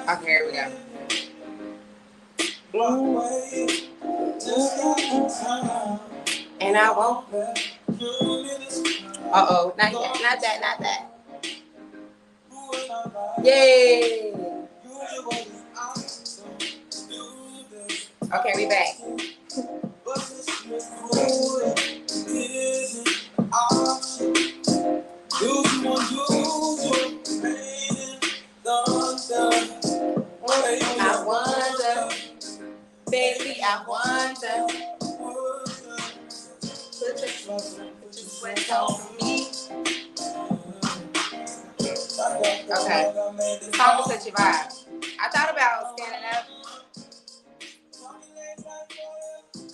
Okay, here we go. And I won't. Uh-oh, not yet, not that, not that. Yay! Okay, we back. I wonder, baby, I wonder. Put your sweat on me. Okay. This song will set your vibe. I thought about standing up.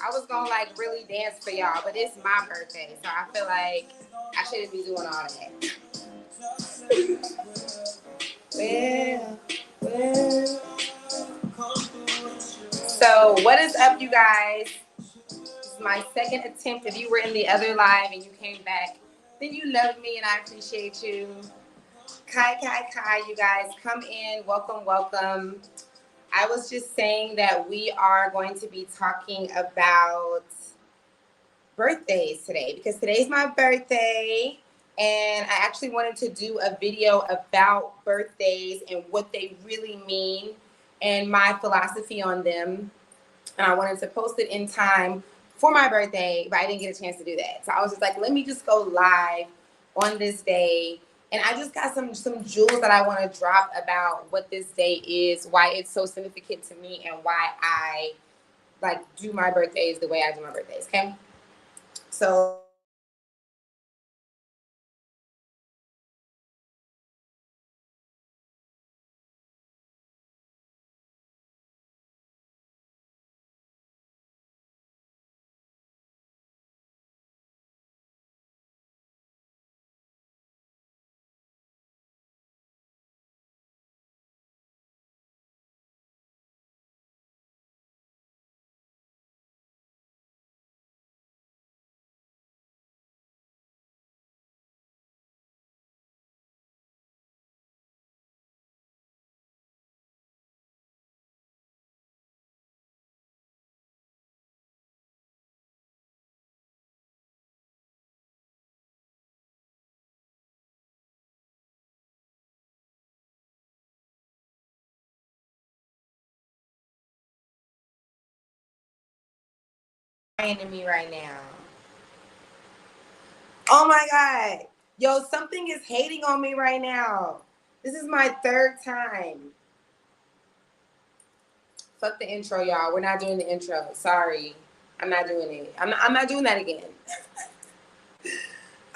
I was gonna like really dance for y'all, but it's my birthday, so I feel like I shouldn't be doing all that. Well. So what is up, you guys? This is my second attempt. If you were in the other live and you came back, then you love me and I appreciate you. Kai, you guys, come in. Welcome, welcome. I was just saying that we are going to be talking about birthdays today because today's my birthday and I actually wanted to do a video about birthdays and what they really mean and my philosophy on them. And I wanted to post it in time for my birthday, but I didn't get a chance to do that. So I was just like, let me just go live on this day. And I just got some jewels that I want to drop about what this day is, why it's so significant to me, and why I like do my birthdays the way I do my birthdays, okay? So to me right now. Oh my God. Yo, something is hating on me right now. This is my third time. Fuck the intro, y'all. We're not doing the intro. Sorry. I'm not doing it. I'm not doing that again.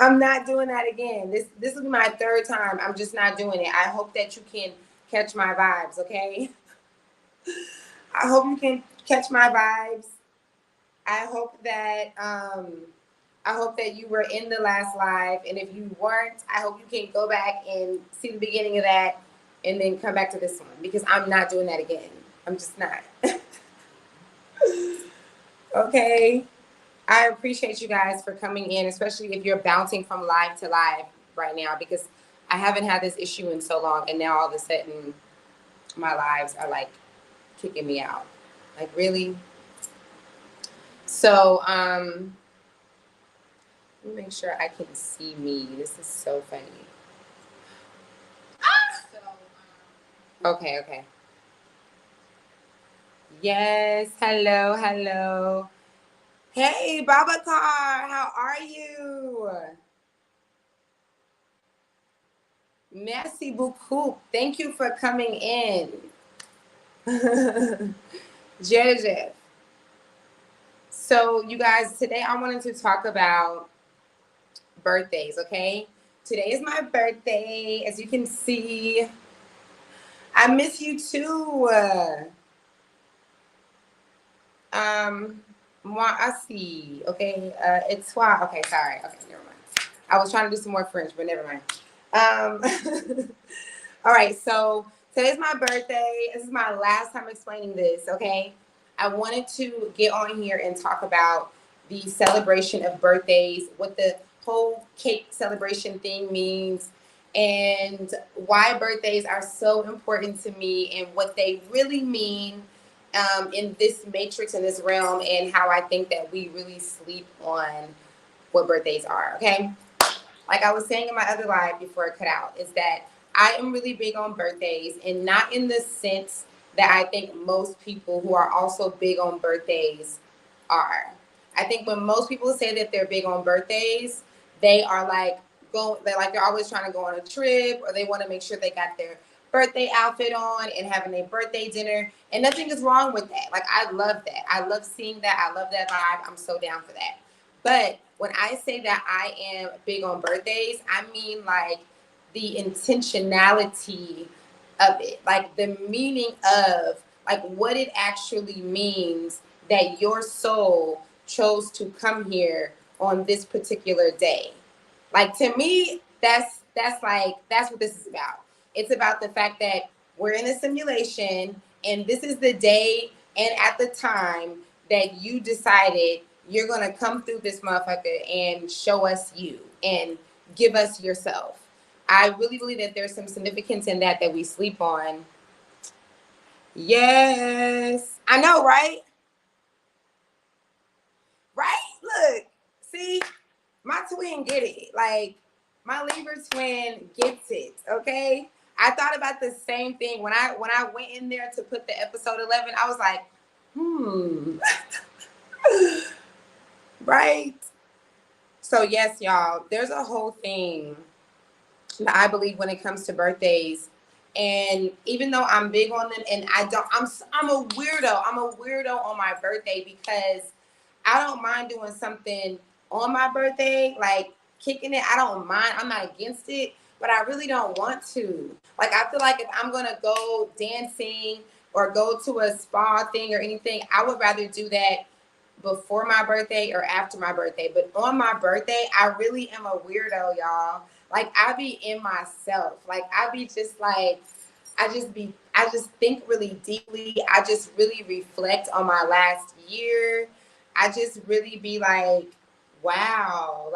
I'm not doing that again. This is my third time. I'm just not doing it. I hope that you can catch my vibes, okay? I hope you can catch my vibes. I hope that you were in the last live, and if you weren't, I hope you can go back and see the beginning of that and then come back to this one because I'm not doing that again. I'm just not. Okay. I appreciate you guys for coming in, especially if you're bouncing from live to live right now because I haven't had this issue in so long, and now all of a sudden my lives are like kicking me out. Like, really? So, let me make sure I can see me. This is so funny. Okay. Yes, hello. Hey, Babacar, how are you? Merci beaucoup. Thank you for coming in. Jeje. So, you guys, today I wanted to talk about birthdays, okay? Today is my birthday. As you can see, I miss you too. Moi aussi, okay? It's toi. Okay, sorry. Okay, never mind. I was trying to do some more French, but never mind. All right, so today's my birthday. This is my last time explaining this, okay? I wanted to get on here and talk about the celebration of birthdays, what the whole cake celebration thing means, and why birthdays are so important to me and what they really mean in this matrix, in this realm, and how I think that we really sleep on what birthdays are, okay? Like I was saying in my other live before it cut out, is that I am really big on birthdays, and not in the sense that I think most people who are also big on birthdays are. I think when most people say that they're big on birthdays, they are like they're always trying to go on a trip, or they want to make sure they got their birthday outfit on and having a birthday dinner. And nothing is wrong with that. Like I love that. I love seeing that. I love that vibe. I'm so down for that. But when I say that I am big on birthdays, I mean like the intentionality of it, like the meaning of like what it actually means that your soul chose to come here on this particular day. Like to me, that's what this is about. It's about the fact that we're in a simulation, and this is the day and at the time that you decided you're gonna come through this motherfucker and show us you and give us yourself. I really believe that there's some significance in that we sleep on. Yes, I know, right? Right? Look, see, my twin get it. Like my Libra twin gets it. Okay. I thought about the same thing when I went in there to put the episode 11. I was like, right. So yes, y'all, there's a whole thing that I believe when it comes to birthdays. And even though I'm big on them, and I'm a weirdo. I'm a weirdo on my birthday because I don't mind doing something on my birthday, like kicking it. I don't mind. I'm not against it, but I really don't want to. Like I feel like if I'm gonna go dancing or go to a spa thing or anything, I would rather do that before my birthday or after my birthday. But on my birthday, I really am a weirdo, y'all. Like I be in myself. Like I be just like I just think really deeply. I just really reflect on my last year. I just really be like, wow,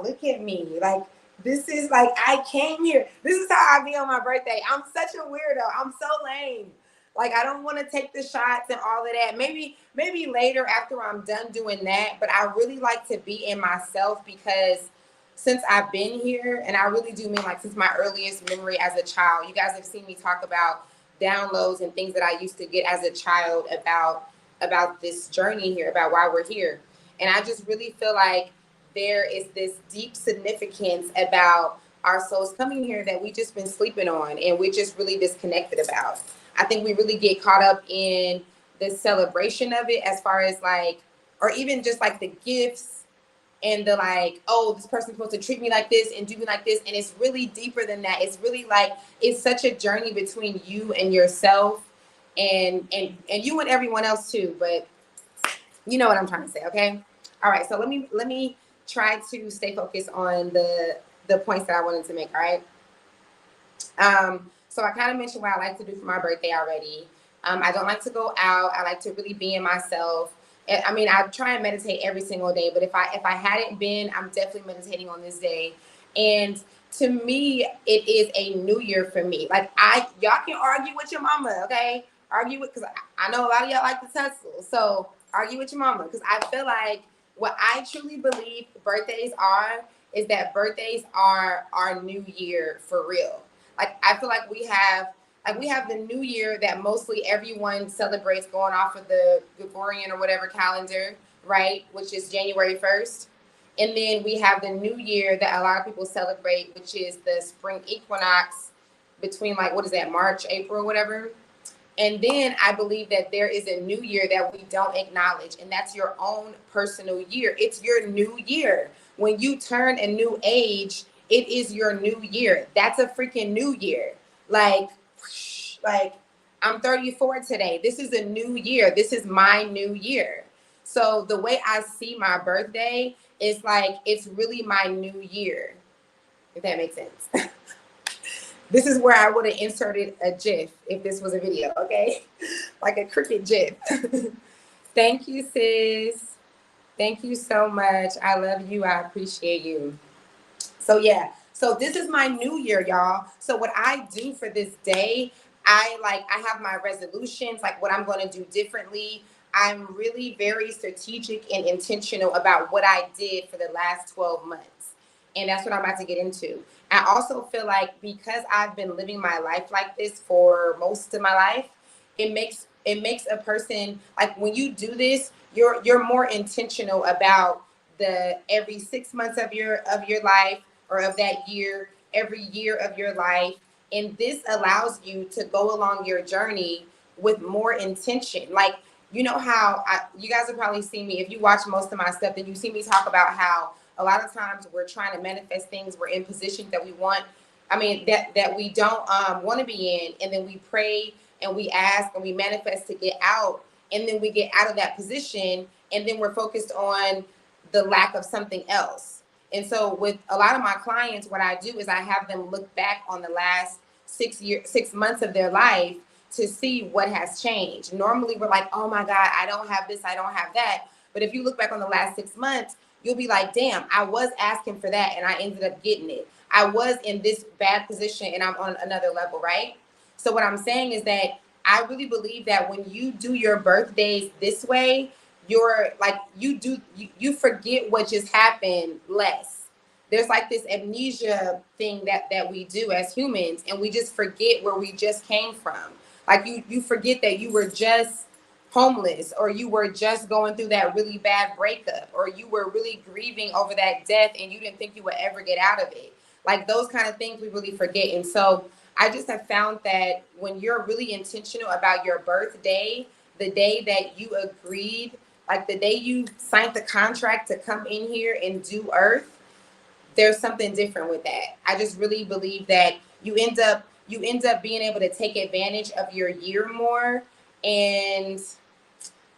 look at me. Like this is like I came here. This is how I be on my birthday. I'm such a weirdo. I'm so lame. Like I don't want to take the shots and all of that. Maybe later after I'm done doing that, but I really like to be in myself because since I've been here, and I really do mean like since my earliest memory as a child, you guys have seen me talk about downloads and things that I used to get as a child about this journey here, about why we're here. And I just really feel like there is this deep significance about our souls coming here that we just been sleeping on and we're just really disconnected about. I think we really get caught up in the celebration of it as far as like, or even just like the gifts and the like, oh, this person's supposed to treat me like this and do me like this. And it's really deeper than that. It's really like, it's such a journey between you and yourself and you and everyone else too. But you know what I'm trying to say, okay? All right, so let me try to stay focused on the points that I wanted to make, all right? So I kind of mentioned what I like to do for my birthday already. I don't like to go out. I like to really be in myself. I mean, I try and meditate every single day, but if I hadn't been, I'm definitely meditating on this day. And to me, it is a new year for me. Like y'all can argue with your mama, okay? Argue with, because I know a lot of y'all like to tussle. So argue with your mama, because I feel like what I truly believe birthdays are is that birthdays are our new year for real. Like I feel like we have the new year that mostly everyone celebrates going off of the Gregorian or whatever calendar, right? Which is January 1st. And then we have the new year that a lot of people celebrate, which is the spring equinox between like, what is that, March, April, whatever. And then I believe that there is a new year that we don't acknowledge, and that's your own personal year. It's your new year. When you turn a new age, it is your new year. That's a freaking new year. Like I'm 34 today. This is a new year. This is my new year. So the way I see my birthday is like it's really my new year, if that makes sense. This is where I would have inserted a GIF if this was a video, okay? Like a cricket GIF. Thank you, sis. Thank you so much. I love you. I appreciate you. So yeah, So this is my new year, y'all. So what I do for this day, I have my resolutions, like what I'm going to do differently. I'm really very strategic and intentional about what I did for the last 12 months. And that's what I'm about to get into. I also feel like because I've been living my life like this for most of my life, it makes a person, like when you do this, you're more intentional about the every 6 months of your life, or of that year, every year of your life. And this allows you to go along your journey with more intention. Like, you know how you guys have probably seen me, if you watch most of my stuff, then you see me talk about how a lot of times we're trying to manifest things, we're in positions that we want, that we don't want to be in, and then we pray and we ask and we manifest to get out, and then we get out of that position, and then we're focused on the lack of something else. And so with a lot of my clients, what I do is I have them look back on the last 6 months of their life to see what has changed. Normally we're like, oh my God, I don't have this, I don't have that. But if you look back on the last 6 months, you'll be like, damn, I was asking for that and I ended up getting it. I was in this bad position and I'm on another level, right? So what I'm saying is that I really believe that when you do your birthdays this way, you're like, you forget what just happened less. There's like this amnesia thing that we do as humans, and we just forget where we just came from. Like you forget that you were just homeless, or you were just going through that really bad breakup, or you were really grieving over that death and you didn't think you would ever get out of it. Like those kind of things we really forget. And so I just have found that when you're really intentional about your birthday, the day that you agreed, like the day you signed the contract to come in here and do Earth, there's something different with that. I just really believe that you end up being able to take advantage of your year more. And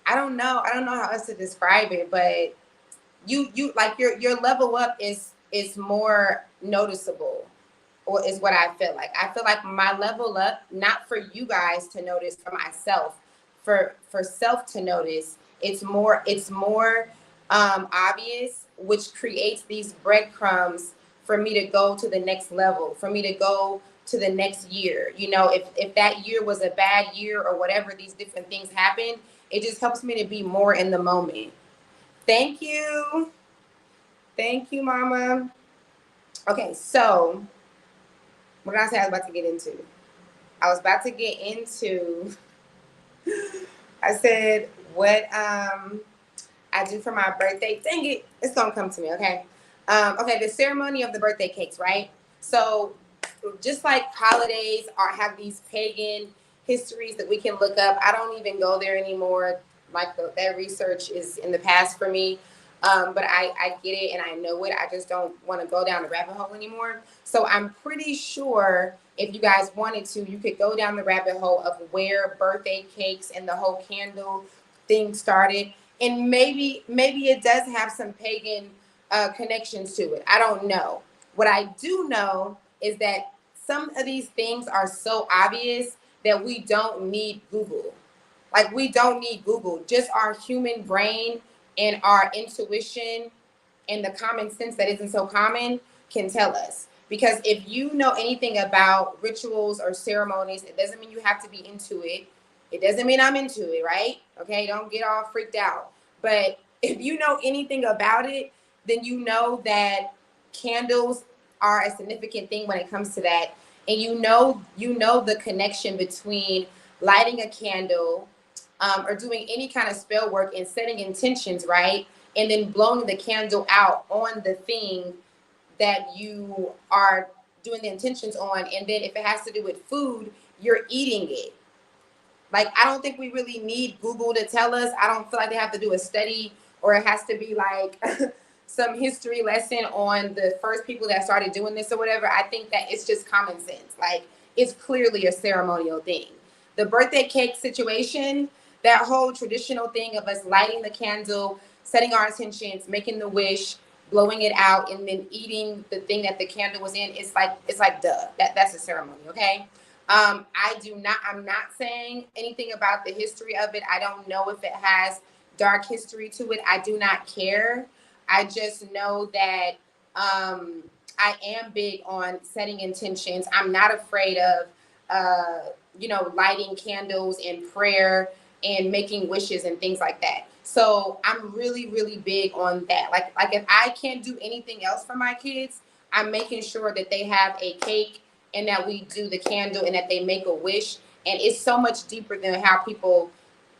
I don't know how else to describe it, but you like your level up is more noticeable, or is what I feel like. I feel like my level up, not for you guys to notice, for myself, for self to notice, it's more obvious, which creates these breadcrumbs for me to go to the next level, for me to go to the next year. You know, if that year was a bad year or whatever, these different things happen, it just helps me to be more in the moment. Thank you. Thank you, Mama. Okay, so what did I say I was about to get into? I was about to get into, I said what I do for my birthday. Dang it, it's gonna come to me, okay? Okay, the ceremony of the birthday cakes, right? So just like holidays have these pagan histories that we can look up. I don't even go there anymore. Like that research is in the past for me. But I get it and I know it. I just don't want to go down the rabbit hole anymore. So I'm pretty sure if you guys wanted to, you could go down the rabbit hole of where birthday cakes and the whole candle thing started. And maybe it does have some pagan connections to it. I don't know. What I do know is that some of these things are so obvious that we don't need Google. Like we don't need Google. Just our human brain and our intuition and the common sense that isn't so common can tell us. Because if you know anything about rituals or ceremonies, it doesn't mean you have to be into it. It doesn't mean I'm into it, right? Okay, don't get all freaked out. But if you know anything about it, then you know that candles are a significant thing when it comes to that. And you know the connection between lighting a candle, or doing any kind of spell work and setting intentions, right? And then blowing the candle out on the thing that you are doing the intentions on. And then if it has to do with food, you're eating it. Like, I don't think we really need Google to tell us. I don't feel like they have to do a study, or it has to be like some history lesson on the first people that started doing this or whatever. I think that it's just common sense. Like, it's clearly a ceremonial thing. The birthday cake situation, that whole traditional thing of us lighting the candle, setting our intentions, making the wish, blowing it out, and then eating the thing that the candle was in, it's like duh. That's a ceremony, okay? I'm not saying anything about the history of it. I don't know if it has dark history to it. I do not care. I just know that I am big on setting intentions. I'm not afraid of, lighting candles and prayer and making wishes and things like that. So I'm really, really big on that. Like if I can't do anything else for my kids, I'm making sure that they have a cake and that we do the candle and that they make a wish. And it's so much deeper than how people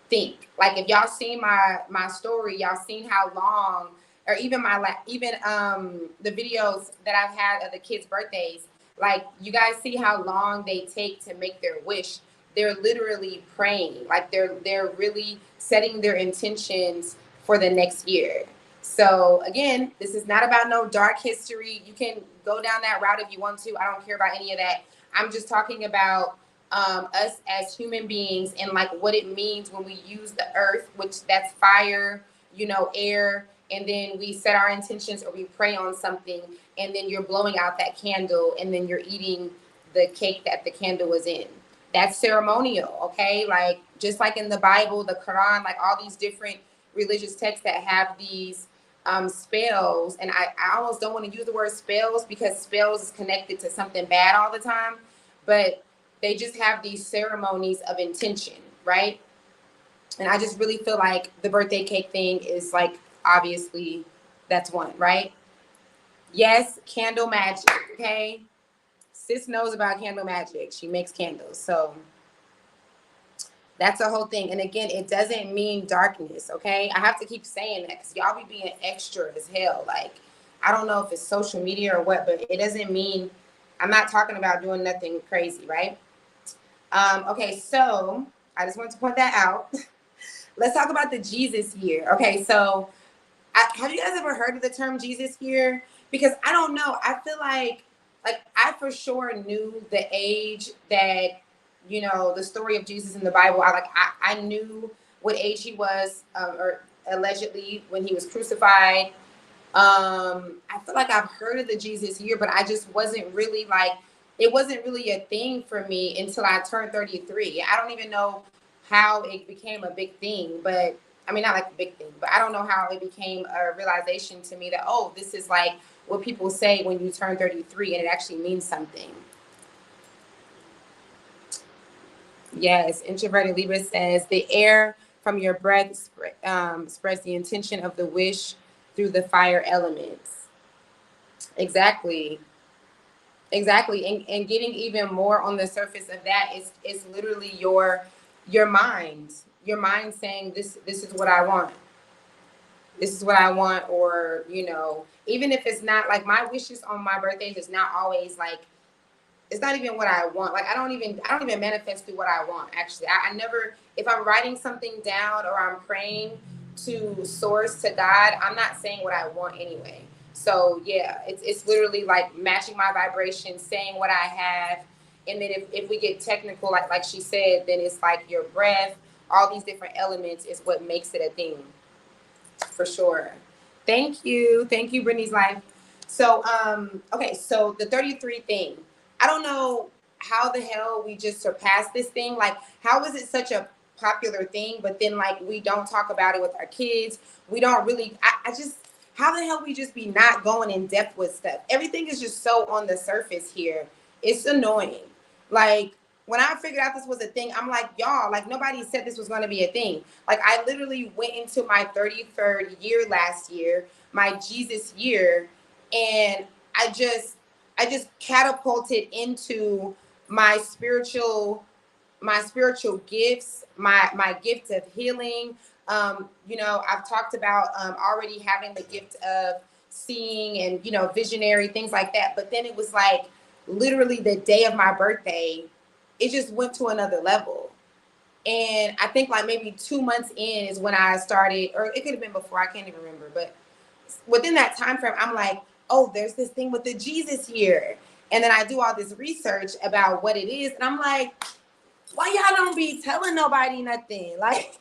think. Like if y'all seen my story, y'all seen how long, or even the videos that I've had of the kids' birthdays. Like you guys see how long they take to make their wish. They're literally praying. Like they're really setting their intentions for the next year. So again, this is not about no dark history. You can go down that route if you want to. I don't care about any of that. I'm just talking about us as human beings and like what it means when we use the earth, which that's fire, air, and then we set our intentions or we pray on something, and then you're blowing out that candle, and then you're eating the cake that the candle was in. That's ceremonial, okay? Like just like in the Bible, the Quran, like all these different religious texts that have these spells, and I almost don't want to use the word spells because spells is connected to something bad all the time, but they just have these ceremonies of intention, right? And I just really feel like the birthday cake thing is like, obviously, that's one, right? Yes, candle magic, okay? Sis knows about candle magic. She makes candles. So that's the whole thing. And again, it doesn't mean darkness, okay? I have to keep saying that because y'all be being extra as hell. Like, I don't know if it's social media or what, but it doesn't mean, I'm not talking about doing nothing crazy, right? Okay, so I just wanted to point that out. Let's talk about the Jesus year. Okay, so have you guys ever heard of the term Jesus year? Because I don't know. I feel like I for sure knew the age that, the story of Jesus in the Bible. I knew what age he was, or allegedly when he was crucified. I feel like I've heard of the Jesus year, but I just wasn't really like, it wasn't really a thing for me until I turned 33. I don't even know how it became a big thing, but I mean, not like a big thing, but I don't know how it became a realization to me that, oh, this is like what people say when you turn 33 and it actually means something. Yes, introverted Libra says the air from your breath spreads the intention of the wish through the fire elements. Exactly. And getting even more on the surface of that is literally your mind. Your mind saying this is what I want. This is what I want, or even if it's not like my wishes on my birthday is not always like, it's not even what I want. Like I don't even manifest through what I want. Actually, I never, if I'm writing something down or I'm praying to source, to God, I'm not saying what I want anyway. So yeah, it's literally like matching my vibration, saying what I have. And then if we get technical, like she said, then it's like your breath, all these different elements is what makes it a thing. For sure. Thank you, Brittany's life. So okay, so the 33 thing, I don't know how the hell we just surpassed this thing. Like, how is it such a popular thing, but then like we don't talk about it with our kids? We don't really, I just, how the hell we just be not going in depth with stuff? Everything is just so on the surface here. It's annoying. Like, when I figured out this was a thing, I'm like, y'all, like nobody said this was going to be a thing. Like I literally went into my 33rd year last year, my Jesus year, and I just catapulted into my spiritual gifts, my gift of healing. I've talked about already having the gift of seeing and visionary things like that. But then it was like literally the day of my birthday, it just went to another level. And I think like maybe 2 months in is when I started, or it could have been before, I can't even remember. But within that time frame, I'm like, oh, there's this thing with the Jesus year. And then I do all this research about what it is. And I'm like, why y'all don't be telling nobody nothing? Like,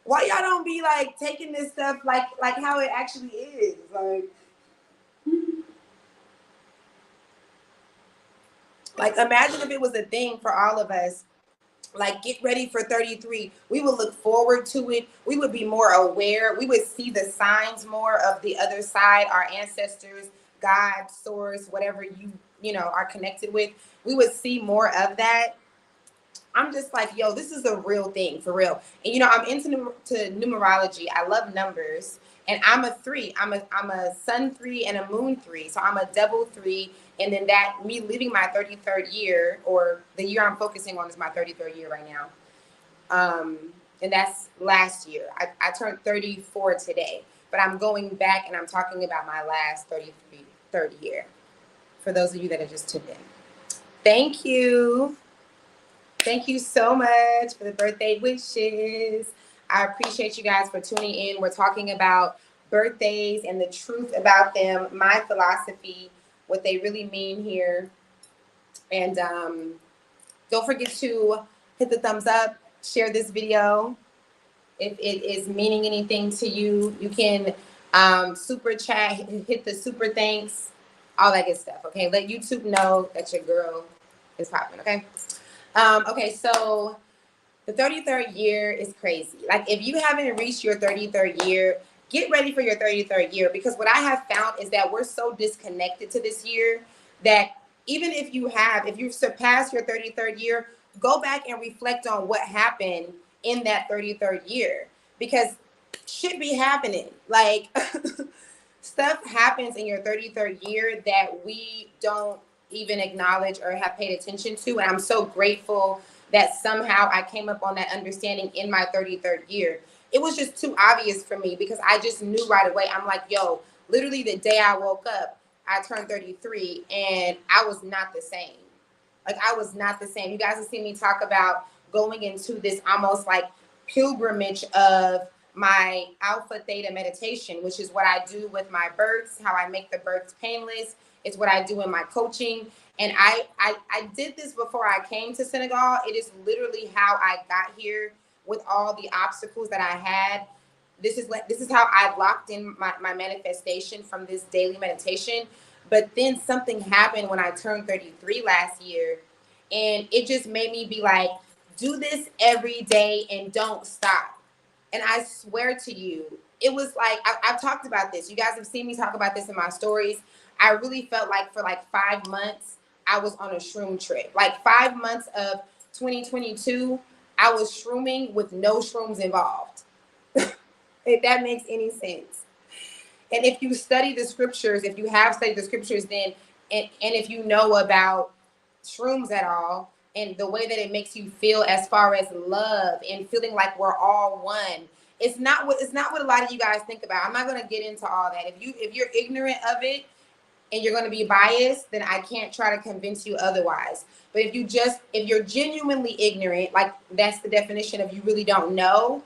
why y'all don't be like taking this stuff like how it actually is? Like imagine if it was a thing for all of us Like, get ready for 33. We would look forward to it. We would be more aware. We would see the signs more of the other side, our ancestors, God, source, whatever you know, are connected with. We would see more of that. I'm just like, yo, this is a real thing for real. And you know, I'm into numerology. I love numbers, and I'm a three. I'm a sun three and a moon three. So I'm a double three. And then that me living my 33rd year, or the year I'm focusing on is my 33rd year right now. And that's last year. I turned 34 today, but I'm going back and I'm talking about my last 33rd year. For those of you that are just tuned in, thank you. Thank you so much for the birthday wishes. I appreciate you guys for tuning in. We're talking about birthdays and the truth about them, my philosophy, what they really mean here. And don't forget to hit the thumbs up, share this video. If it is meaning anything to you, you can super chat, hit the super thanks, all that good stuff. Okay, let YouTube know that your girl is popping. Okay. Okay, so the 33rd year is crazy. Like, if you haven't reached your 33rd year, get ready for your 33rd year, because what I have found is that we're so disconnected to this year that even if you've surpassed your 33rd year, go back and reflect on what happened in that 33rd year, because shit be happening. Like, stuff happens in your 33rd year that we don't even acknowledge or have paid attention to. And I'm so grateful that somehow I came up on that understanding in my 33rd year. It was just too obvious for me, because I just knew right away. I'm like, yo, literally the day I woke up, I turned 33 and I was not the same. Like, I was not the same. You guys have seen me talk about going into this almost like pilgrimage of my alpha theta meditation, which is what I do with my births, how I make the births painless. It's what I do in my coaching. And I did this before I came to Senegal. It is literally how I got here with all the obstacles that I had. This is how I locked in my manifestation from this daily meditation. But then something happened when I turned 33 last year, and it just made me be like, do this every day and don't stop. And I swear to you, it was like, I've talked about this. You guys have seen me talk about this in my stories. I really felt like for like 5 months, I was on a shroom trip. Like 5 months of 2022, I was shrooming with no shrooms involved. If that makes any sense. And if you study the scriptures, if you have studied the scriptures, then, and if you know about shrooms at all, and the way that it makes you feel as far as love and feeling like we're all one, it's not what a lot of you guys think about. I'm not going to get into all that. If you're ignorant of it and you're going to be biased, then I can't try to convince you otherwise. But if you're genuinely ignorant, like that's the definition of you really don't know,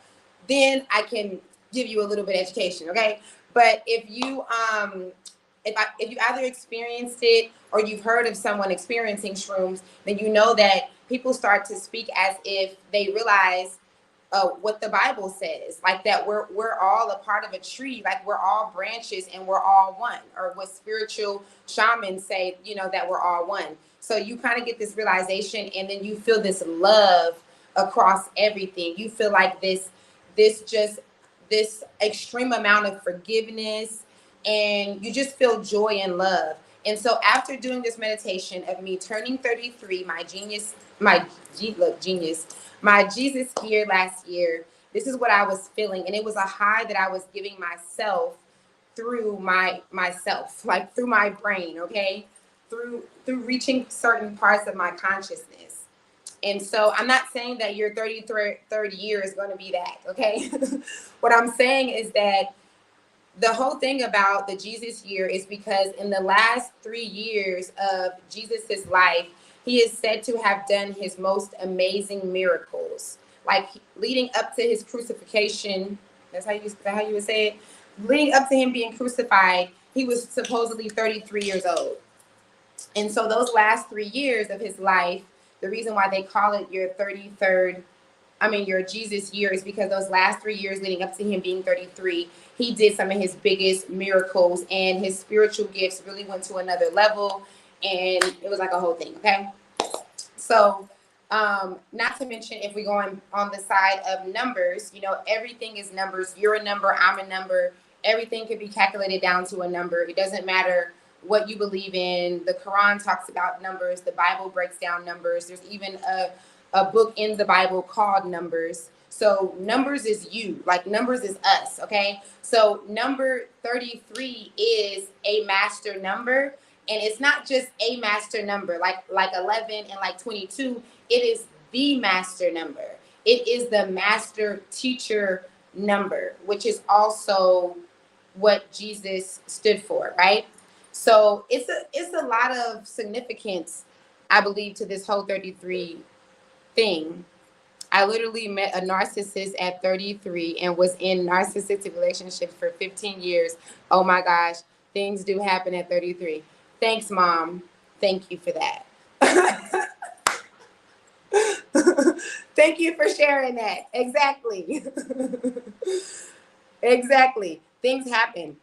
then I can give you a little bit of education, okay? But if you either experienced it or you've heard of someone experiencing shrooms, then you know that people start to speak as if they realize what the Bible says, like that we're all a part of a tree, like we're all branches and we're all one, or what spiritual shamans say, you know, that we're all one. So you kind of get this realization, and then you feel this love across everything. You feel like this extreme amount of forgiveness, and you just feel joy and love. And so after doing this meditation of me turning 33, my Jesus year last year, this is what I was feeling. And it was a high that I was giving myself through myself, like through my brain, okay? Through reaching certain parts of my consciousness. And so I'm not saying that your 33rd year is going to be that, okay? What I'm saying is that the whole thing about the Jesus year is because in the last 3 years of Jesus's life, he is said to have done his most amazing miracles. Like leading up to his crucifixion, is that how you would say it? Leading up to him being crucified, he was supposedly 33 years old. And so those last 3 years of his life, the reason why they call it your Jesus year, is because those last 3 years leading up to him being 33, he did some of his biggest miracles, and his spiritual gifts really went to another level, and it was like a whole thing, okay? So Not to mention, if we go on the side of numbers, everything is numbers. You're a number, I'm a number. Everything can be calculated down to a number. It doesn't matter what you believe in. The Quran talks about numbers. The Bible breaks down numbers. There's even a book in the Bible called Numbers. So numbers is you, like numbers is us, okay? So number 33 is a master number. And it's not just a master number, like 11 and like 22. It is the master number. It is the master teacher number, which is also what Jesus stood for, right? So it's a lot of significance, I believe, to this whole 33 thing. I literally met a narcissist at 33 and was in narcissistic relationships for 15 years. Oh my gosh, things do happen at 33. Thanks, Mom. Thank you for that. Thank you for sharing that. Exactly. Exactly. Things happen.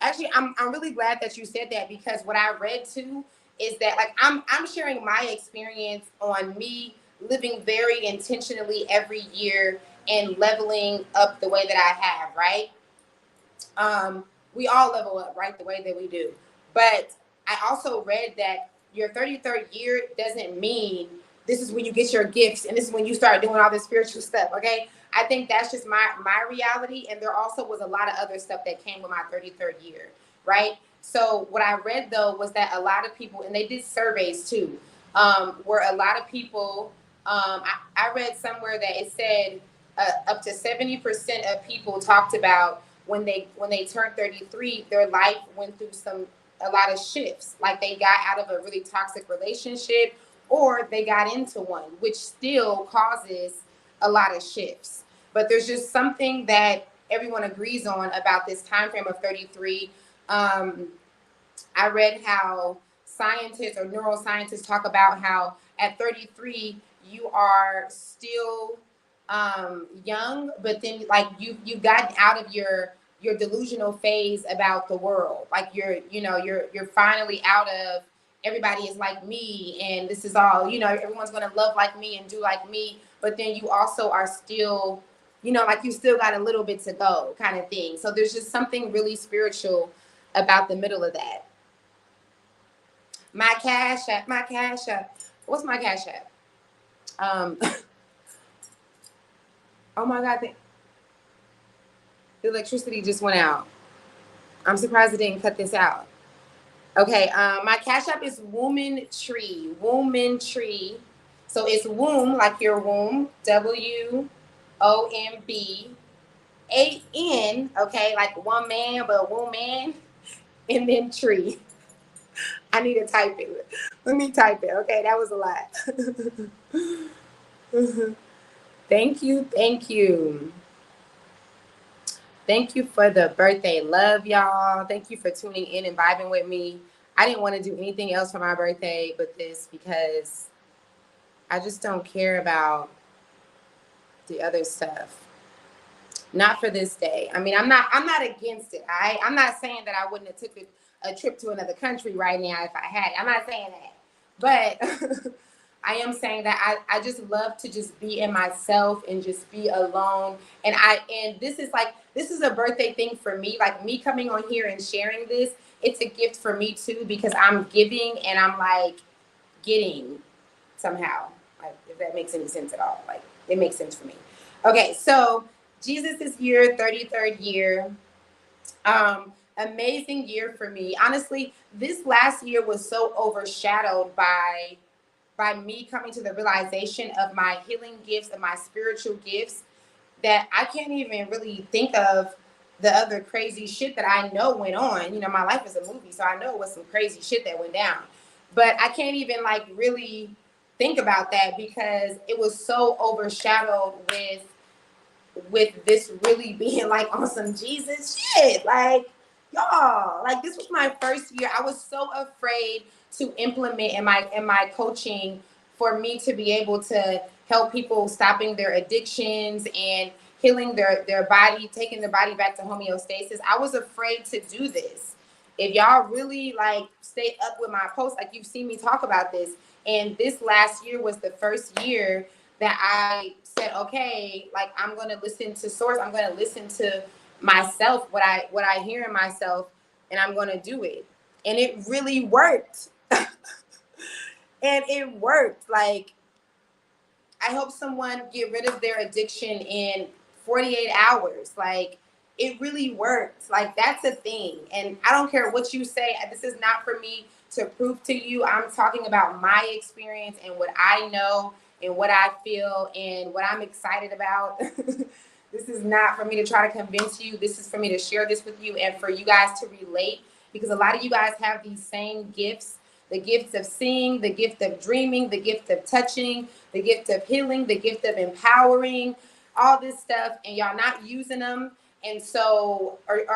Actually, I'm really glad that you said that, because what I read too is that, like, I'm sharing my experience on me living very intentionally every year and leveling up the way that I have, right? We all level up, right, the way that we do. But I also read that your 33rd year doesn't mean this is when you get your gifts and this is when you start doing all this spiritual stuff, okay? I think that's just my reality. And there also was a lot of other stuff that came with my 33rd year, right? So what I read, though, was that a lot of people, and they did surveys too, where a lot of people, I read somewhere that it said up to 70% of people talked about when they turned 33, their life went through a lot of shifts. Like they got out of a really toxic relationship, or they got into one, which still causes a lot of shifts. But there's just something that everyone agrees on about this time frame of 33. I read how scientists or neuroscientists talk about how at 33 you are still young, but then like you got out of your delusional phase about the world. Like you're finally out of everybody is like me and this is all, everyone's going to love like me and do like me. But then you also are still, like you still got a little bit to go kind of thing. So there's just something really spiritual about the middle of that. My Cash App. What's my Cash App? Oh my God, the electricity just went out. I'm surprised it didn't cut this out. Okay, my Cash App is Woman Tree. Woman Tree. So it's womb, like your womb, WOMB, AN, okay, like one man, but woman, and then tree. I need to type it. Let me type it. Okay, that was a lot. Thank you. Thank you for the birthday love, y'all. Thank you for tuning in and vibing with me. I didn't want to do anything else for my birthday but this, because I just don't care about the other stuff. Not for this day. I mean, I'm not against it. I'm not saying that I wouldn't have took a trip to another country right now if I had it. I'm not saying that. But I am saying that I just love to just be in myself and just be alone. And this is a birthday thing for me. Like me coming on here and sharing this, it's a gift for me too, because I'm giving and I'm like getting somehow. Like, if that makes any sense at all. Like, it makes sense for me. Okay, so Jesus is here, 33rd year. Amazing year for me. Honestly, this last year was so overshadowed by me coming to the realization of my healing gifts and my spiritual gifts that I can't even really think of the other crazy shit that I know went on. My life is a movie, so I know it was some crazy shit that went down. But I can't even like really think about that because it was so overshadowed with this really being like on some Jesus shit. Like, y'all, like this was my first year. I was so afraid to implement in my coaching for me to be able to help people stopping their addictions and healing their body, taking their body back to homeostasis. I was afraid to do this. if y'all really like stay up with my posts, like you've seen me talk about this, and this last year was the first year that I said, okay, like I'm gonna listen to source, I'm gonna listen to myself, what I hear in myself, and I'm gonna do it. And it really worked. And it worked. Like, I helped someone get rid of their addiction in 48 hours. Like, it really works. Like, that's a thing. And I don't care what you say. This is not for me to prove to you. I'm talking about my experience and what I know and what I feel and what I'm excited about. This is not for me to try to convince you. This is for me to share this with you and for you guys to relate, because a lot of you guys have these same gifts, the gift of seeing, the gift of dreaming, the gift of touching, the gift of healing, the gift of empowering, all this stuff, and y'all not using them. And so, or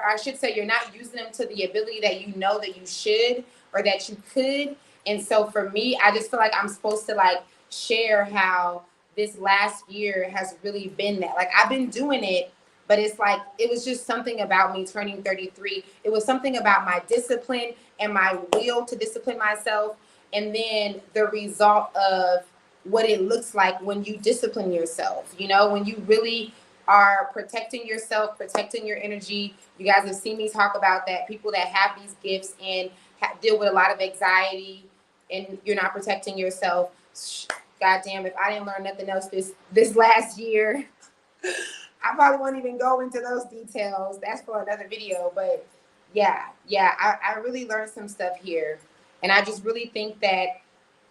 I should say, you're not using them to the ability that you know that you should or that you could. And so for me, I just feel like I'm supposed to like share how this last year has really been that. Like, I've been doing it, but it's like, it was just something about me turning 33. It was something about my discipline and my will to discipline myself. And then the result of what it looks like when you discipline yourself, you know, when you really are protecting yourself, protecting your energy. You guys have seen me talk about that. People that have these gifts and deal with a lot of anxiety, and you're not protecting yourself. God damn, if I didn't learn nothing else this last year, I probably won't even go into those details. That's for another video. But yeah, I really learned some stuff here. And I just really think that,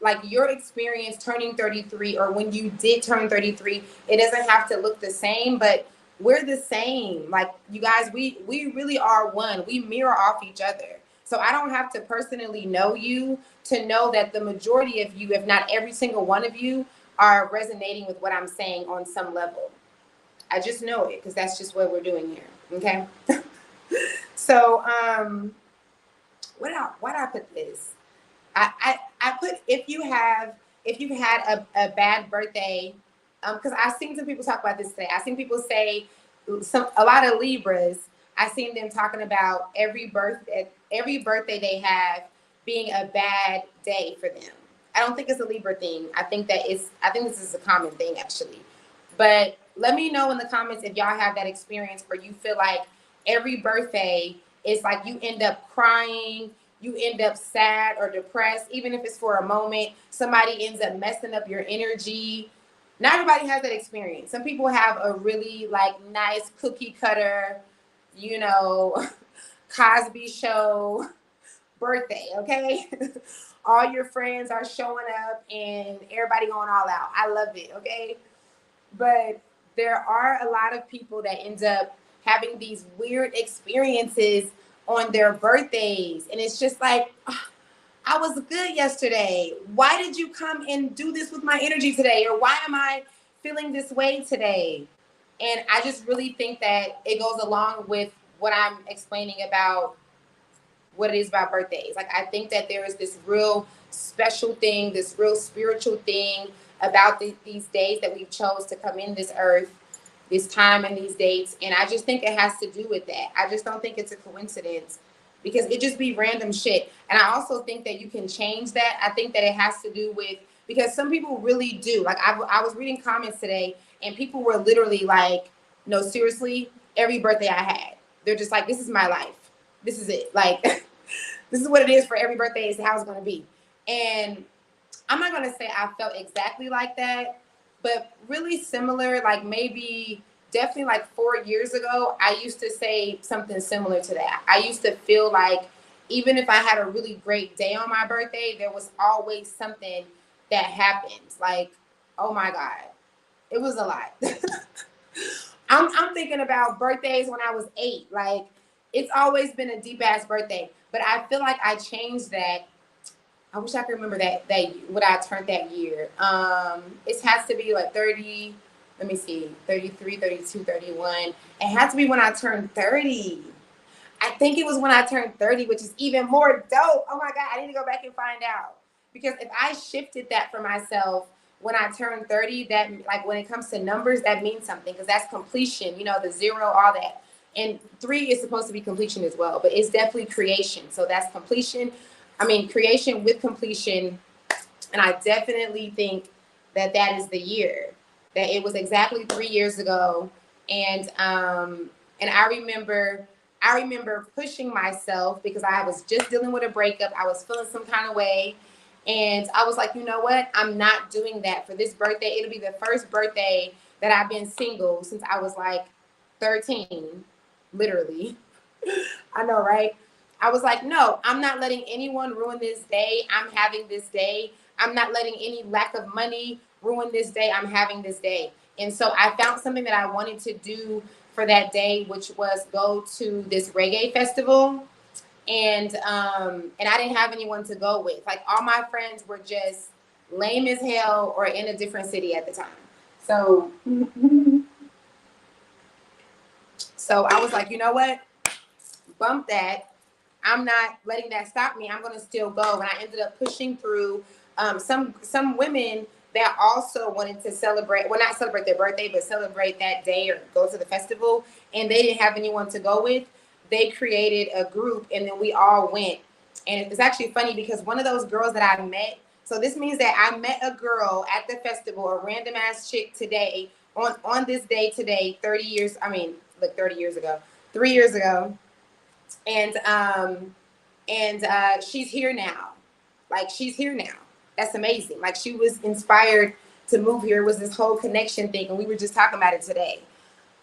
like, your experience turning 33, or when you did turn 33, it doesn't have to look the same, but we're the same. Like, you guys, we really are one. We mirror off each other. So I don't have to personally know you to know that the majority of you, if not every single one of you, are resonating with what I'm saying on some level. I just know it because that's just what we're doing here. Okay. So why did I put this? I put, if you've had a bad birthday, because I've seen some people talk about this today. I've seen people say, a lot of Libras, I've seen them talking about every birthday they have being a bad day for them. I don't think it's a Libra thing. I think this is a common thing, actually. But let me know in the comments if y'all have that experience where you feel like every birthday is like you end up crying, you end up sad or depressed, even if it's for a moment. Somebody ends up messing up your energy. Not everybody has that experience. Some people have a really like nice cookie cutter, you know, Cosby Show birthday, okay? All your friends are showing up and everybody going all out. I love it, okay? But there are a lot of people that end up having these weird experiences on their birthdays. And it's just like, oh, I was good yesterday. Why did you come and do this with my energy today? Or why am I feeling this way today? And I just really think that it goes along with what I'm explaining about what it is about birthdays. Like, I think that there is this real special thing, this real spiritual thing about these days that we chose to come in this earth, this time and these dates. And I just think it has to do with that. I just don't think it's a coincidence, because it just be random shit. And I also think that you can change that. I think that it has to do with, because some people really do. Like, I was reading comments today and people were literally like, no, seriously, every birthday I had, they're just like, this is my life. This is it. Like, this is what it is for every birthday, is how it's going to be. And I'm not going to say I felt exactly like that, but really similar. Like, maybe definitely like 4 years ago, I used to say something similar to that. I used to feel like even if I had a really great day on my birthday, there was always something that happened. Like, oh my God, it was a lot. I'm thinking about birthdays when I was 8. Like, it's always been a deep ass birthday, but I feel like I changed that. I wish I could remember that what I turned that year. It has to be like 30, let me see, 33, 32, 31. It had to be when I turned 30. I think it was when I turned 30, which is even more dope. Oh my God, I need to go back and find out. Because if I shifted that for myself when I turned 30, that, like, when it comes to numbers, that means something, because that's completion, you know, the zero, all that. And 3 is supposed to be completion as well, but it's definitely creation. So that's completion. I mean, creation with completion. And I definitely think that that is the year, that it was exactly 3 years ago. And I remember pushing myself because I was just dealing with a breakup. I was feeling some kind of way. And I was like, you know what? I'm not doing that for this birthday. It'll be the first birthday that I've been single since I was like 13, literally. I know, right? I was like, no, I'm not letting anyone ruin this day. I'm having this day. I'm not letting any lack of money ruin this day. I'm having this day. And so I found something that I wanted to do for that day, which was go to this reggae festival. And I didn't have anyone to go with. Like all my friends were just lame as hell or in a different city at the time. So so I was like, you know what? Bump that. I'm not letting that stop me. I'm gonna still go. And I ended up pushing through. Some women that also wanted to celebrate, well, not celebrate their birthday, but celebrate that day or go to the festival, and they didn't have anyone to go with. They created a group, and then we all went. And it's actually funny because one of those girls that I met. So this means that I met a girl at the festival, a random ass chick today on this day today, 30 years. I mean, like 30 years ago, 3 years ago, and she's here now. Like she's here now. That's amazing. Like she was inspired to move here. It was this whole connection thing, and we were just talking about it today.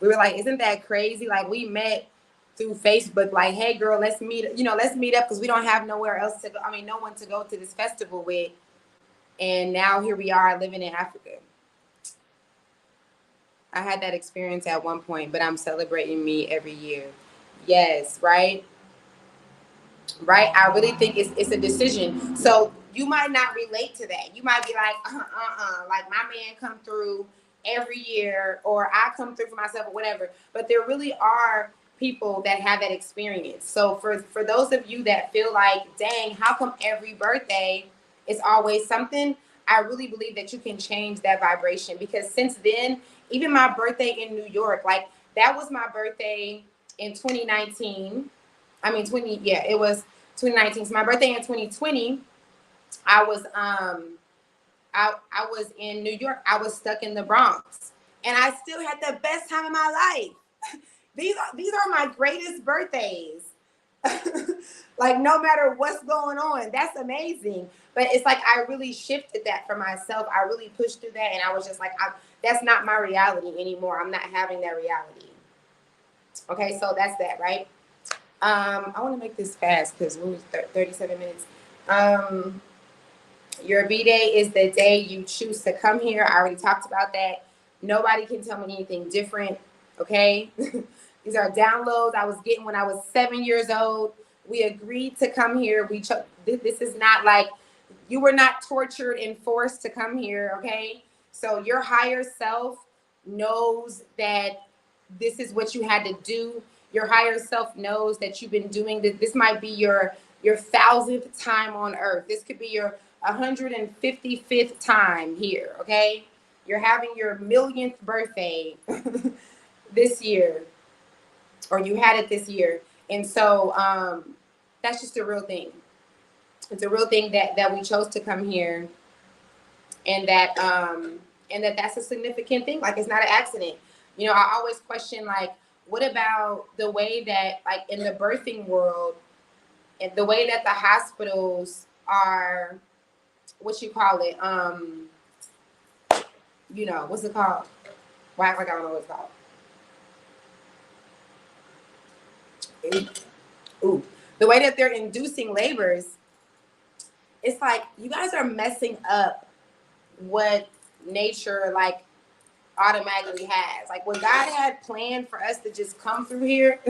We were like, isn't that crazy? Like we met through Facebook. Like, hey girl, let's meet. Let's meet up because we don't have nowhere else to go. I mean, no one to go to this festival with. And now here we are living in Africa. I had that experience at one point, but I'm celebrating me every year. Yes, right? Right? I really think it's a decision. So you might not relate to that. You might be like, like my man come through every year, or I come through for myself, or whatever. But there really are people that have that experience. So for those of you that feel like, dang, how come every birthday is always something? I really believe that you can change that vibration, because since then, even my birthday in New York, like that was my birthday in 2019. I mean, it was 2019. So my birthday in 2020, I was I was in New York. I was stuck in the Bronx, and I still had the best time of my life. These are my greatest birthdays. Like no matter what's going on, that's amazing. But it's like I really shifted that for myself. I really pushed through that, and I was just like, that's not my reality anymore. I'm not having that reality. Okay, so that's that, right? I want to make this fast because we're 37 minutes. Your B-Day is the day you choose to come here. I already talked about that. Nobody can tell me anything different, okay? These are downloads I was getting when I was 7 years old. We agreed to come here. This is not like, you were not tortured and forced to come here, okay? So your higher self knows that this is what you had to do. Your higher self knows that you've been doing this. This might be your 1,000th time on earth. This could be your 155th time here, okay? You're having your 1,000,000th birthday this year, or you had it this year. And so that's just a real thing. It's a real thing that we chose to come here, and that's a significant thing. Like it's not an accident. I always question, like, what about the way that, like, in the birthing world, and the way that the hospitals are, what you call it, what's it called? Why, like, I don't know what it's called. Ooh. The way that they're inducing labors, it's like you guys are messing up what nature, like, automatically has. Like what God had planned for us to just come through here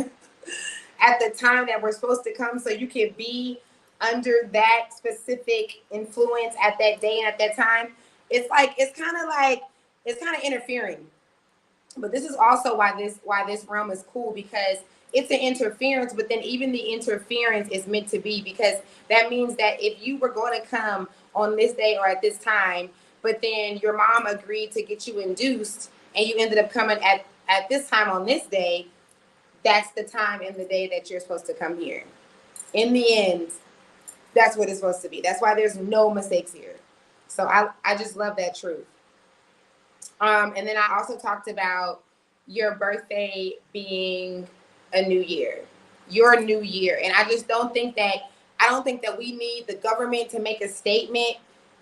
at the time that we're supposed to come, so you can be under that specific influence at that day and at that time. It's kind of interfering. But this is also why this realm is cool, because it's an interference, but then even the interference is meant to be, because that means that if you were going to come on this day or at this time, but then your mom agreed to get you induced and you ended up coming at this time on this day, that's the time and the day that you're supposed to come here. In the end, that's what it's supposed to be. That's why there's no mistakes here. So I just love that truth. And then I also talked about your birthday being a new year, your new year. And I just don't think that, I don't think that we need the government to make a statement.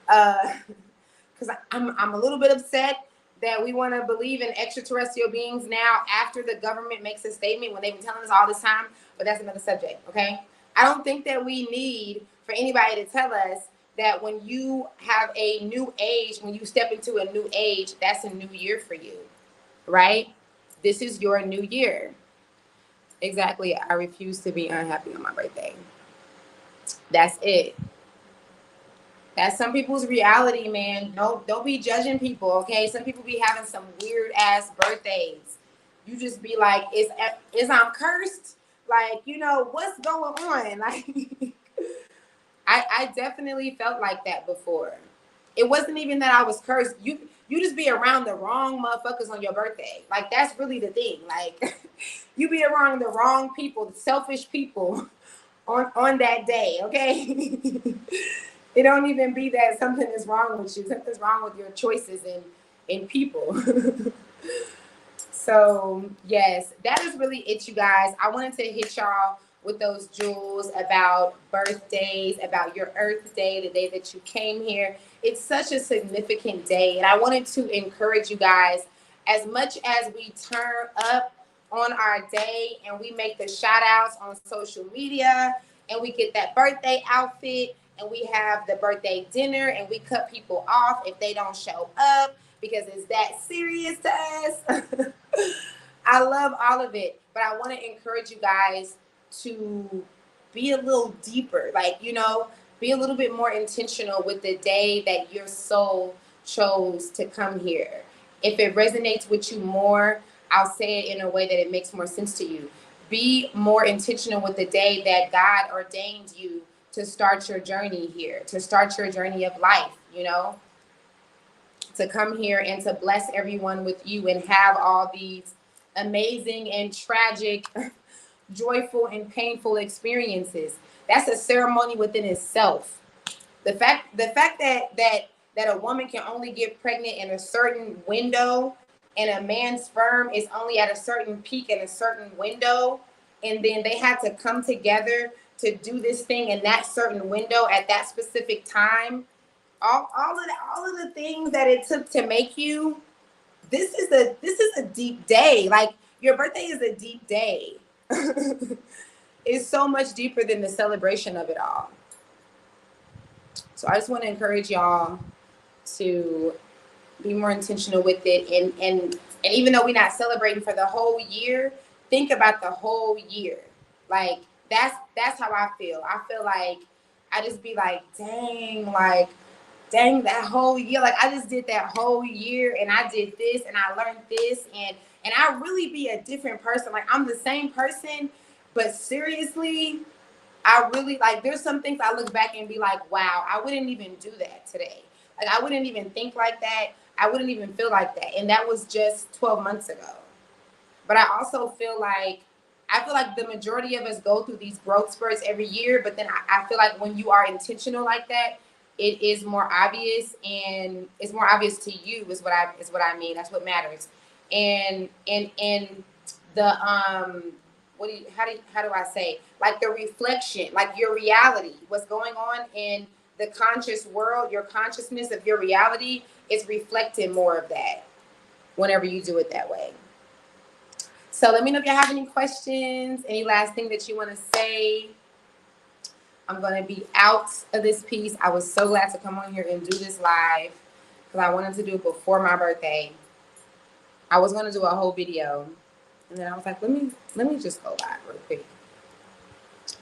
Because I'm a little bit upset that we want to believe in extraterrestrial beings now after the government makes a statement when they've been telling us all this time. But that's another subject, okay? I don't think that we need for anybody to tell us that when you have a new age, when you step into a new age, that's a new year for you, right? This is your new year. Exactly. I refuse to be unhappy on my birthday. That's it. That's some people's reality, man. No, don't be judging people, okay? Some people be having some weird ass birthdays. You just be like, is I'm cursed? Like, you know, what's going on? Like, I definitely felt like that before. It wasn't even that I was cursed. You just be around the wrong motherfuckers on your birthday. Like, that's really the thing. Like, you be around the wrong people, the selfish people on that day, okay? It don't even be that something is wrong with you. Something's wrong with your choices in people. So, yes, that is really it, you guys. I wanted to hit y'all with those jewels about birthdays, about your Earth Day, the day that you came here. It's such a significant day. And I wanted to encourage you guys, as much as we turn up on our day and we make the shout outs on social media and we get that birthday outfit and we have the birthday dinner and we cut people off if they don't show up because it's that serious to us. I love all of it, but I want to encourage you guys to be a little deeper, like, you know, be a little bit more intentional with the day that your soul chose to come here. If it resonates with you more, I'll say it in a way that it makes more sense to you. Be more intentional with the day that God ordained you to start your journey here, to start your journey of life, you know, to come here and to bless everyone with you and have all these amazing and tragic, joyful and painful experiences. That's a ceremony within itself. The fact that a woman can only get pregnant in a certain window and a man's sperm is only at a certain peak in a certain window, and then they had to come together to do this thing in that certain window at that specific time. All of the things that it took to make you. This is a deep day. Like, your birthday is a deep day. It's so much deeper than the celebration of it all. So I just want to encourage y'all to be more intentional with it, and even though we're not celebrating for the whole year, think about the whole year. Like, that's how I feel. I feel like I just be like, dang, that whole year, like, I just did that whole year and I did this and I learned this, and I really be a different person. Like, I'm the same person, but seriously, I really, like, there's some things I look back and be like, wow, I wouldn't even do that today. Like, I wouldn't even think like that. I wouldn't even feel like that. And that was just 12 months ago. But I also feel like the majority of us go through these growth spurts every year. But then I feel like when you are intentional like that, it is more obvious, and it's more obvious to you is what I mean. That's what matters. And the how do I say, like, the reflection, like your reality, what's going on in the conscious world, your consciousness of your reality is reflecting more of that whenever you do it that way. So let me know if you have any questions, any last thing that you want to say. I'm going to be out of this piece. I was so glad to come on here and do this live because I wanted to do it before my birthday. I was going to do a whole video, and then I was like, let me just go live real quick.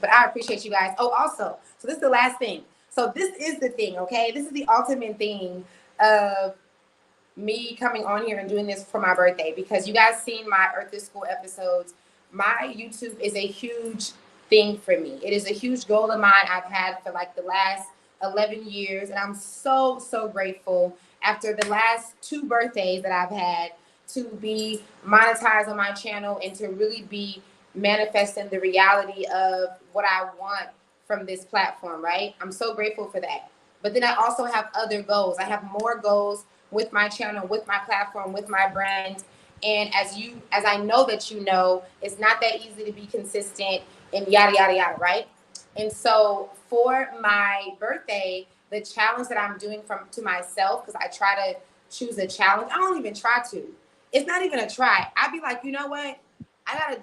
But I appreciate you guys. Oh, also, so this is the last thing. So this is the thing, okay? This is the ultimate thing of me coming on here and doing this for my birthday, because you guys seen my Earth is School episodes. My YouTube is a huge thing for me. It is a huge goal of mine I've had for like the last 11 years. And I'm so, so grateful after the last 2 birthdays that I've had to be monetized on my channel and to really be manifesting the reality of what I want from this platform, right? I'm so grateful for that. But then I also have other goals. I have more goals with my channel, with my platform, with my brand. And as I know that you know, it's not that easy to be consistent and yada, yada, yada, right? And so for my birthday, the challenge that I'm doing to myself, because I try to choose a challenge. I don't even try to. It's not even a try. I'd be like, you know what? I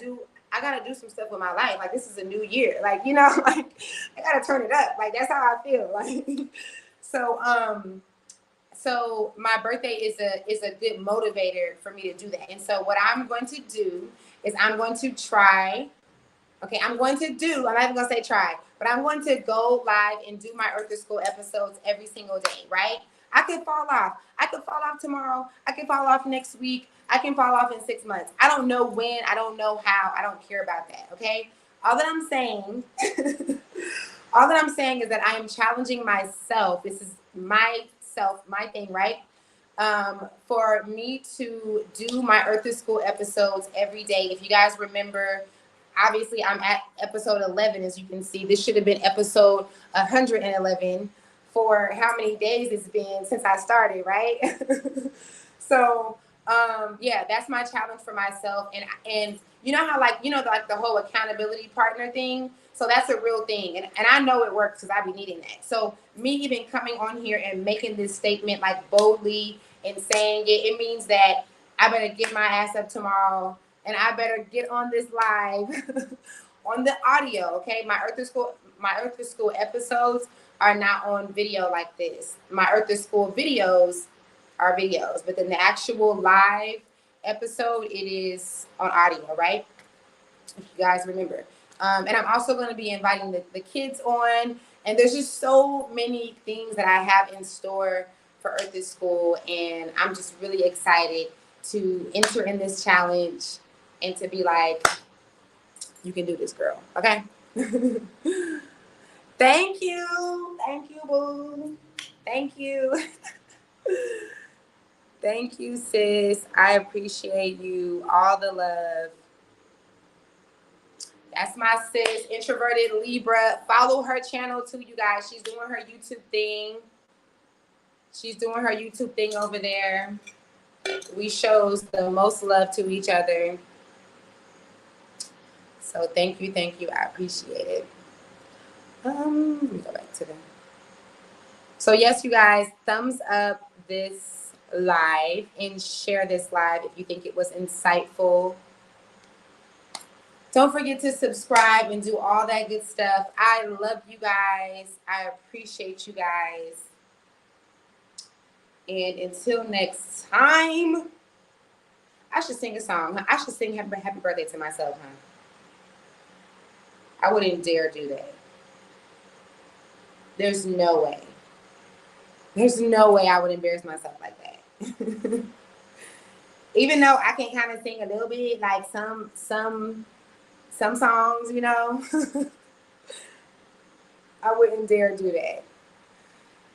gotta do some stuff with my life. Like, this is a new year. Like, you know, like I gotta turn it up. Like, that's how I feel. Like, so my birthday is a good motivator for me to do that. And so what I'm going to do is I'm going to try. Okay, I'm not even gonna say try, but I'm going to go live and do my Earth to School episodes every single day, right? I could fall off. I could fall off tomorrow. I can fall off next week. I can fall off in 6 months. I don't know when. I don't know how. I don't care about that, okay? All that I'm saying, is that I am challenging myself. This is my thing, right? For me to do my Earth to School episodes every day. If you guys remember, obviously I'm at episode 11, as you can see. This should have been episode 111 for how many days it's been since I started, right? So, yeah, that's my challenge for myself. And you know how, like the whole accountability partner thing? So that's a real thing. And I know it works because I be needing that. So me even coming on here and making this statement like boldly and saying it means that I better get my ass up tomorrow and I better get on this live on the audio, okay? My Earth to School episodes are not on video like this. My Earth to School videos are videos, but then the actual live episode, it is on audio, right? If you guys remember. And I'm also going to be inviting the kids on, and there's just so many things that I have in store for Earth to School, and I'm just really excited to enter in this challenge and to be like, you can do this, girl, okay? Thank you, boo. Thank you. Thank you, sis. I appreciate you. All the love. That's my sis, Introverted Libra. Follow her channel too, you guys. She's doing her YouTube thing. Over there. We shows the most love to each other. So thank you. I appreciate it. Let me go back to them. So yes, you guys, thumbs up this live and share this live if you think it was insightful. Don't forget to subscribe and do all that good stuff. I love you guys. I appreciate you guys. And until next time, I should sing a song. I should sing happy birthday to myself, huh? I wouldn't dare do that. There's no way. I would embarrass myself like that. Even though I can kind of sing a little bit, like some songs, you know. I wouldn't dare do that.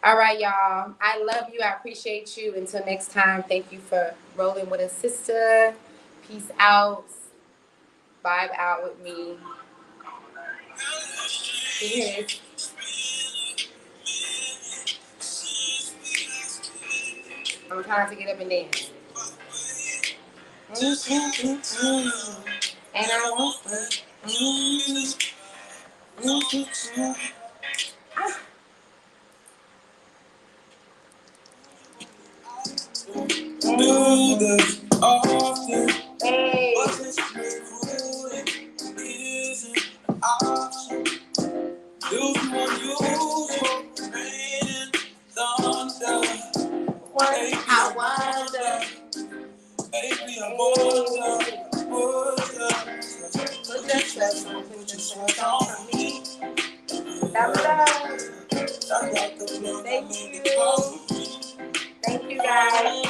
All right, y'all. I love you. I appreciate you. Until next time, thank you for rolling with a sister. Peace out. Vibe out with me. Yes. I'm trying to get up and dance. And I want Hey. I wonder. Baby, I wonder. Put that trust on me. Thank you. Thank you, guys.